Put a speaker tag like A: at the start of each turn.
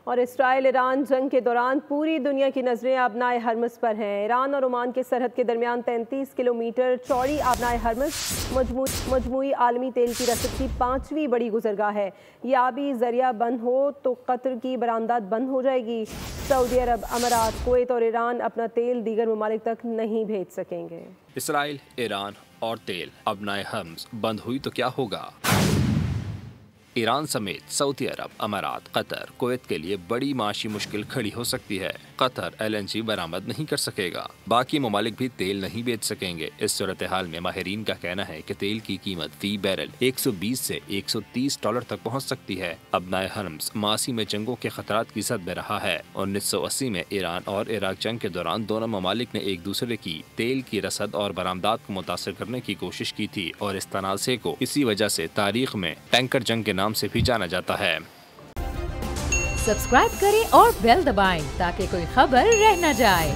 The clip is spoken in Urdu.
A: اور اسرائیل ایران جنگ کے دوران پوری دنیا کی نظریں آبنائے ہرمز پر ہیں۔ ایران اور عمان کے سرحد کے درمیان 33 کلومیٹر چوڑی آبنائے ہرمز مجموعی عالمی تیل کی رسد کی 5ویں بڑی گزرگاہ ہے۔ یہ آبی ذریعہ بند ہو تو قطر کی برآمدات بند ہو جائے گی۔ سعودی عرب، امارات، کویت اور ایران اپنا تیل دیگر ممالک تک نہیں بھیج سکیں گے۔
B: اسرائیل، ایران اور تیل آبنائے ہرمز بند ہوئی تو کیا ہوگا؟ ایران سمیت سعودی عرب، امارات، قطر، کویت کے لیے بڑی معاشی مشکل کھڑی ہو سکتی ہے۔ قطر LNG برآمد نہیں کر سکے گا، باقی ممالک بھی تیل نہیں بیچ سکیں گے۔ اس صورتحال میں ماہرین کا کہنا ہے کہ تیل کی قیمت فی بیرل 120 سے 130 ڈالر تک پہنچ سکتی ہے۔ آبنائے ہرمز ماضی میں جنگوں کے خطرات کی زد میں رہا ہے۔ 1980 میں ایران اور عراق جنگ کے دوران دونوں ممالک نے ایک دوسرے کی تیل کی رسد اور برآمدات کو متاثر کرنے کی کوشش کی تھی، اور اس تنازع کو اسی وجہ سے تاریخ میں ٹینکر جنگ کے نام سے بھی جانا جاتا ہے۔
C: سبسکرائب کریں اور بیل دبائیں تاکہ کوئی خبر رہ نہ جائے۔